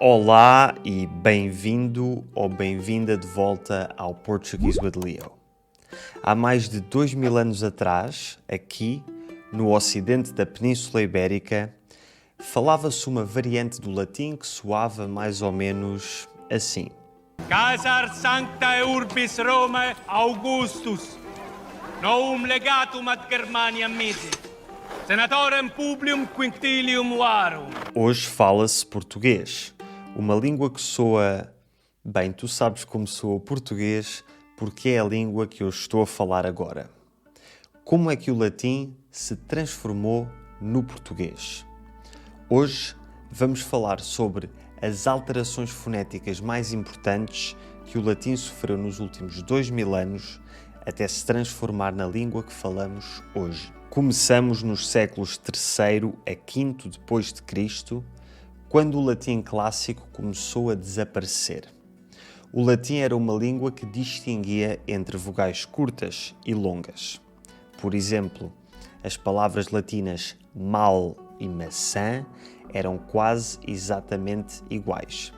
Olá e bem-vindo ou bem-vinda de volta ao Portuguese with Leo. Há mais de 2000 anos atrás, aqui, no ocidente da Península Ibérica, falava-se uma variante do latim que soava mais ou menos assim. Caesar sancta urbis Roma Augustus, novum legatum ad Germania misit, senatorem publium quintilium varum. Hoje fala-se português, uma língua que soa... Bem, tu sabes como soa o português porque é a língua que eu estou a falar agora. Como é que o latim se transformou no português? Hoje vamos falar sobre as alterações fonéticas mais importantes que o latim sofreu nos últimos 2000 anos até se transformar na língua que falamos hoje. Começamos nos séculos III a V depois de Cristo, quando o latim clássico começou a desaparecer. O latim era uma língua que distinguia entre vogais curtas e longas. Por exemplo, as palavras latinas mal e maçã eram quase exatamente iguais.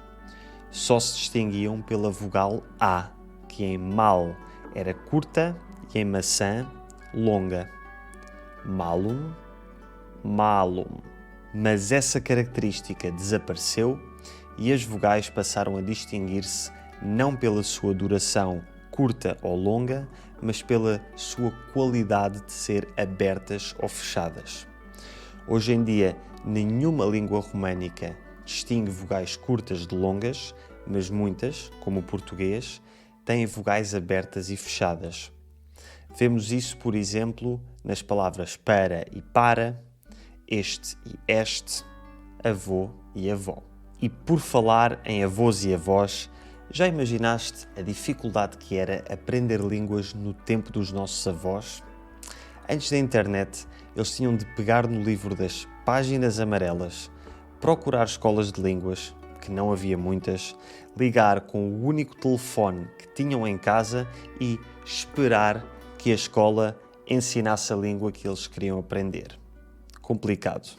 Só se distinguiam pela vogal A, que em mal era curta e em maçã longa. Malum, malum. Mas essa característica desapareceu e as vogais passaram a distinguir-se não pela sua duração curta ou longa, mas pela sua qualidade de ser abertas ou fechadas. Hoje em dia, nenhuma língua românica distingue vogais curtas de longas, mas muitas, como o português, têm vogais abertas e fechadas. Vemos isso, por exemplo, nas palavras para e para, este e este, avô e avó. E por falar em avós e avós, já imaginaste a dificuldade que era aprender línguas no tempo dos nossos avós? Antes da internet, eles tinham de pegar no livro das páginas amarelas, procurar escolas de línguas, que não havia muitas, ligar com o único telefone que tinham em casa e esperar que a escola ensinasse a língua que eles queriam aprender. Complicado.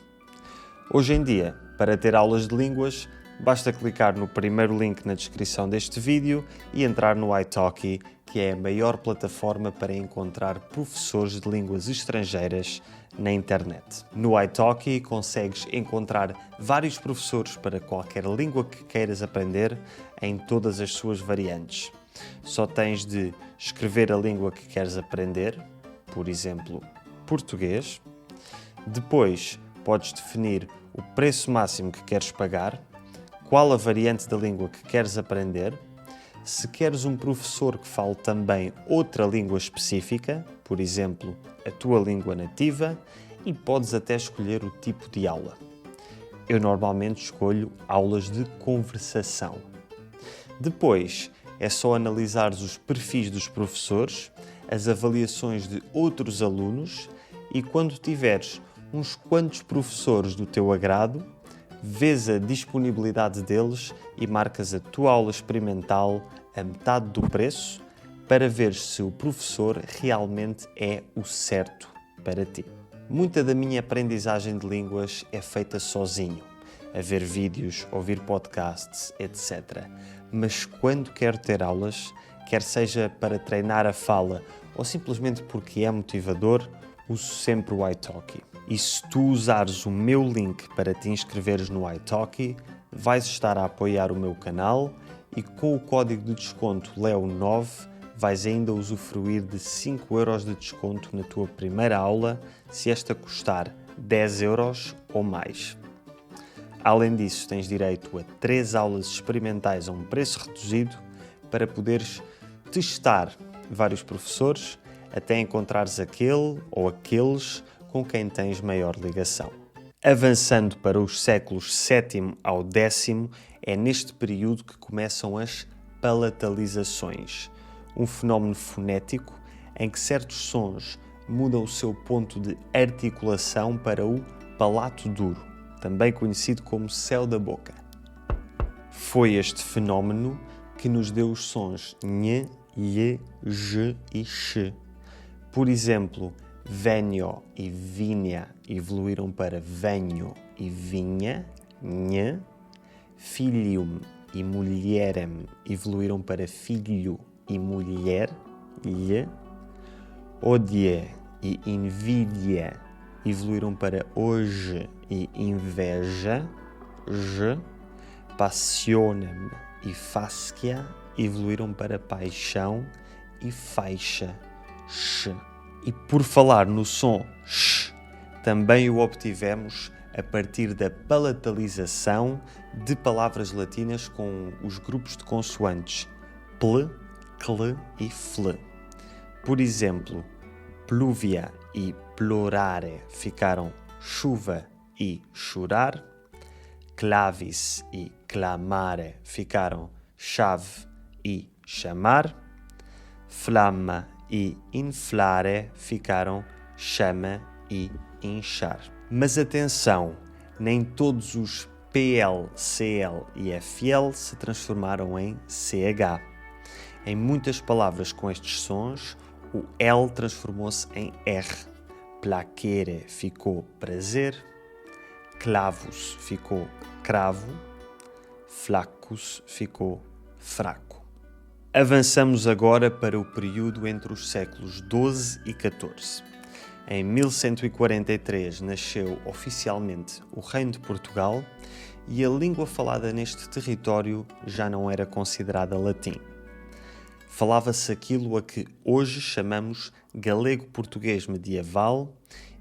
Hoje em dia, para ter aulas de línguas, basta clicar no primeiro link na descrição deste vídeo e entrar no italki, que é a maior plataforma para encontrar professores de línguas estrangeiras na internet. No italki consegues encontrar vários professores para qualquer língua que queiras aprender em todas as suas variantes. Só tens de escrever a língua que queres aprender, por exemplo, português. Depois, podes definir o preço máximo que queres pagar, qual a variante da língua que queres aprender, se queres um professor que fale também outra língua específica, por exemplo, a tua língua nativa, e podes até escolher o tipo de aula. Eu normalmente escolho aulas de conversação. Depois, é só analisares os perfis dos professores, as avaliações de outros alunos e quando tiveres uns quantos professores do teu agrado, vês a disponibilidade deles e marcas a tua aula experimental a metade do preço para ver se o professor realmente é o certo para ti. Muita da minha aprendizagem de línguas é feita sozinho, a ver vídeos, ouvir podcasts, etc. Mas quando quero ter aulas, quer seja para treinar a fala ou simplesmente porque é motivador, uso sempre o italki. E se tu usares o meu link para te inscreveres no italki, vais estar a apoiar o meu canal e com o código de desconto LEO9 vais ainda usufruir de 5€ de desconto na tua primeira aula se esta custar 10€ ou mais. Além disso, tens direito a 3 aulas experimentais a um preço reduzido para poderes testar vários professores até encontrares aquele ou aqueles com quem tens maior ligação. Avançando para os séculos VII ao X, é neste período que começam as palatalizações, um fenómeno fonético em que certos sons mudam o seu ponto de articulação para o palato duro, também conhecido como céu da boca. Foi este fenómeno que nos deu os sons nhe, lhe, j e x. Por exemplo, venho e vinha evoluíram para venho e vinha, nhe. filium e mulierem evoluíram para filho e mulher, lhe. Odie e invidia evoluíram para hoje e inveja, je. Passionem e fascia evoluíram para paixão e faixa, sh. E por falar no som sh, também o obtivemos a partir da palatalização de palavras latinas com os grupos de consoantes pl, cl e fl. Por exemplo, pluvia e plorare ficaram chuva e chorar, clavis e clamare ficaram chave e chamar, flamma e inflare ficaram chama e inchar. Mas atenção, nem todos os PL, CL e FL se transformaram em CH. Em muitas palavras com estes sons, o L transformou-se em R. Placere ficou prazer, clavus ficou cravo, flacus ficou fraco. Avançamos agora para o período entre os séculos XII e XIV. Em 1143 nasceu oficialmente o Reino de Portugal e a língua falada neste território já não era considerada latim. Falava-se aquilo a que hoje chamamos galego-português medieval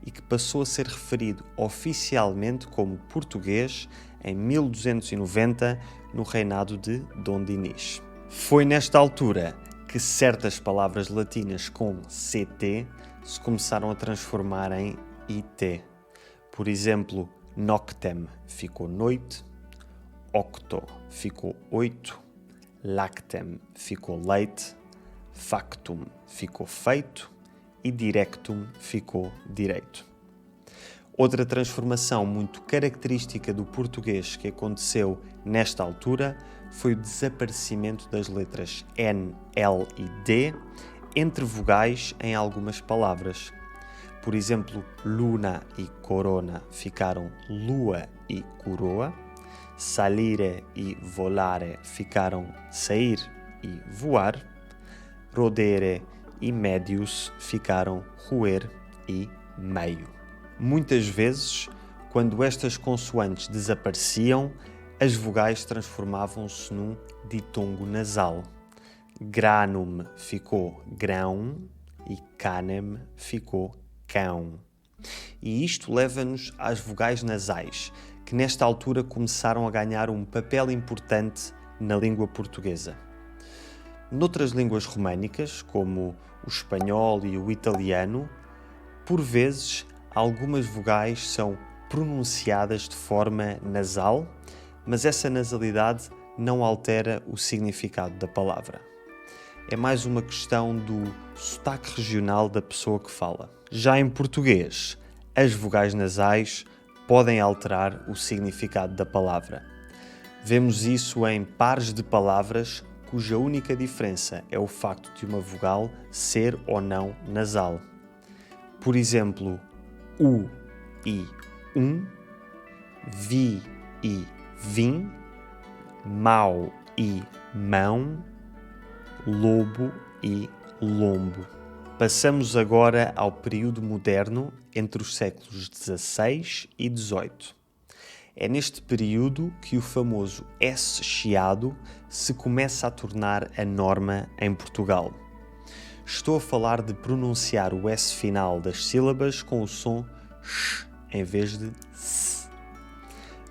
e que passou a ser referido oficialmente como português em 1290, no reinado de Dom Dinis. Foi nesta altura que certas palavras latinas com CT se começaram a transformar em IT. Por exemplo, noctem ficou noite, octo ficou 8, lactem ficou leite, factum ficou feito e directum ficou direito. Outra transformação muito característica do português que aconteceu nesta altura foi o desaparecimento das letras N, L e D entre vogais em algumas palavras. Por exemplo, luna e corona ficaram lua e coroa, salire e volare ficaram sair e voar, rodere e medius ficaram roer e meio. Muitas vezes, quando estas consoantes desapareciam, as vogais transformavam-se num ditongo nasal. Granum ficou grão e canem ficou cão. E isto leva-nos às vogais nasais, que nesta altura começaram a ganhar um papel importante na língua portuguesa. Noutras línguas românicas, como o espanhol e o italiano, por vezes algumas vogais são pronunciadas de forma nasal, mas essa nasalidade não altera o significado da palavra. É mais uma questão do sotaque regional da pessoa que fala. Já em português, as vogais nasais podem alterar o significado da palavra. Vemos isso em pares de palavras cuja única diferença é o facto de uma vogal ser ou não nasal. Por exemplo, u e vi e vim, mau e mão, lobo e lombo. Passamos agora ao período moderno entre os séculos XVI e XVIII. É neste período que o famoso S chiado se começa a tornar a norma em Portugal. Estou a falar de pronunciar o S final das sílabas com o som sh em vez de s.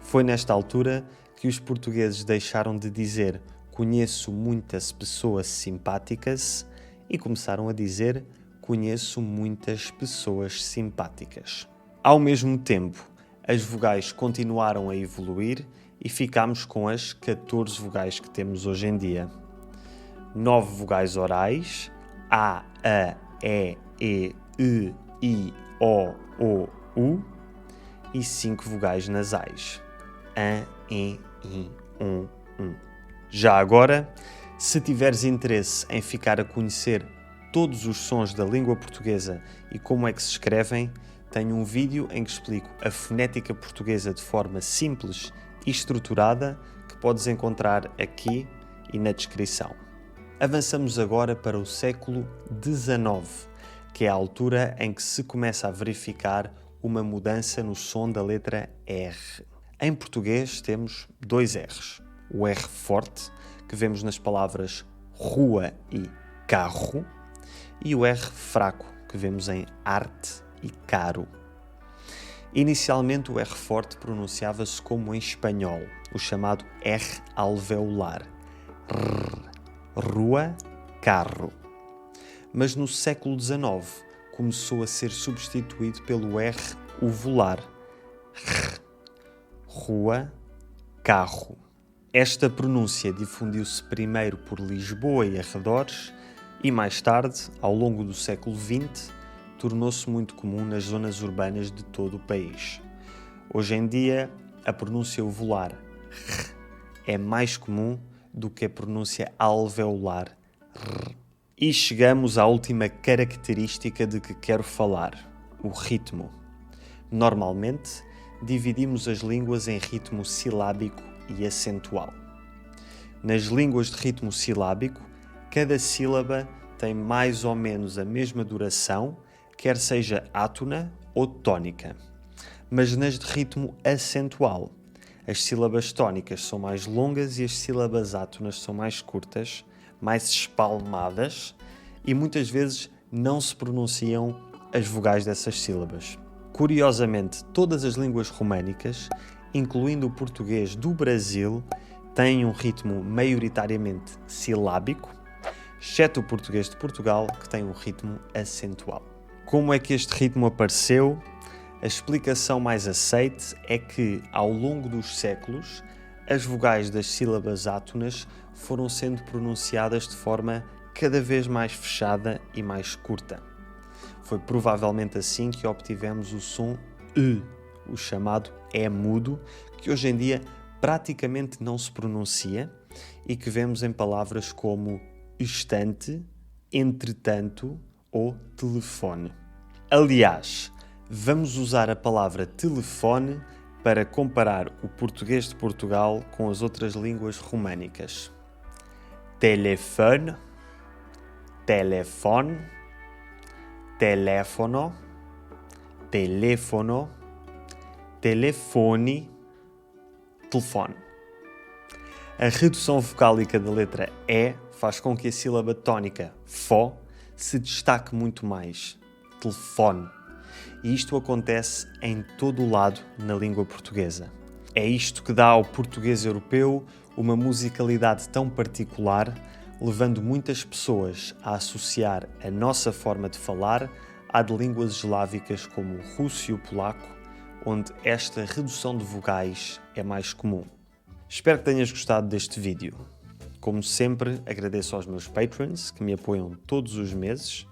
Foi nesta altura que os portugueses deixaram de dizer conheço muitas pessoas simpáticas e começaram a dizer conheço muitas pessoas simpáticas. Ao mesmo tempo, as vogais continuaram a evoluir e ficámos com as 14 vogais que temos hoje em dia. 9 vogais orais, A, E, I, O, U e 5 vogais nasais, A, I, Um. Já agora, se tiveres interesse em ficar a conhecer todos os sons da língua portuguesa e como é que se escrevem, tenho um vídeo em que explico a fonética portuguesa de forma simples e estruturada que podes encontrar aqui e na descrição. Avançamos agora para o século XIX, que é a altura em que se começa a verificar uma mudança no som da letra R. Em português temos dois R's. O R forte, que vemos nas palavras rua e carro, e o R fraco, que vemos em arte e caro. Inicialmente o R forte pronunciava-se como em espanhol, o chamado R alveolar. Rua, carro. Mas no século XIX começou a ser substituído pelo R uvular. Rua, carro. Esta pronúncia difundiu-se primeiro por Lisboa e arredores e mais tarde, ao longo do século XX, tornou-se muito comum nas zonas urbanas de todo o país. Hoje em dia, a pronúncia uvular é mais comum do que a pronúncia alveolar. E chegamos à última característica de que quero falar, o ritmo. Normalmente, dividimos as línguas em ritmo silábico e acentual. Nas línguas de ritmo silábico, cada sílaba tem mais ou menos a mesma duração, quer seja átona ou tónica. Mas nas de ritmo acentual, as sílabas tónicas são mais longas e as sílabas átonas são mais curtas, mais espalmadas e muitas vezes não se pronunciam as vogais dessas sílabas. Curiosamente, todas as línguas românicas, incluindo o português do Brasil, têm um ritmo maioritariamente silábico, exceto o português de Portugal, que tem um ritmo acentual. Como é que este ritmo apareceu? A explicação mais aceite é que, ao longo dos séculos, as vogais das sílabas átonas foram sendo pronunciadas de forma cada vez mais fechada e mais curta. Foi provavelmente assim que obtivemos o som E, o chamado E mudo, que hoje em dia praticamente não se pronuncia e que vemos em palavras como estante, entretanto ou telefone. Aliás, vamos usar a palavra telefone para comparar o português de Portugal com as outras línguas românicas. Telefone, telefone, teléfono, teléfono, telefone, telefone. A redução vocálica da letra E faz com que a sílaba tónica fó se destaque muito mais, telefone. E isto acontece em todo o lado na língua portuguesa. É isto que dá ao português europeu uma musicalidade tão particular, levando muitas pessoas a associar a nossa forma de falar à de línguas eslávicas como o russo e o polaco, onde esta redução de vogais é mais comum. Espero que tenhas gostado deste vídeo. Como sempre, agradeço aos meus patrons que me apoiam todos os meses.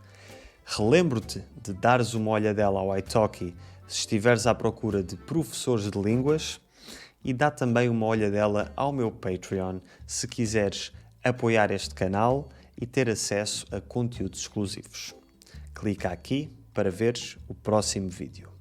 Relembro-te de dares uma olhadela ao italki se estiveres à procura de professores de línguas e dá também uma olhadela ao meu Patreon se quiseres apoiar este canal e ter acesso a conteúdos exclusivos. Clica aqui para veres o próximo vídeo.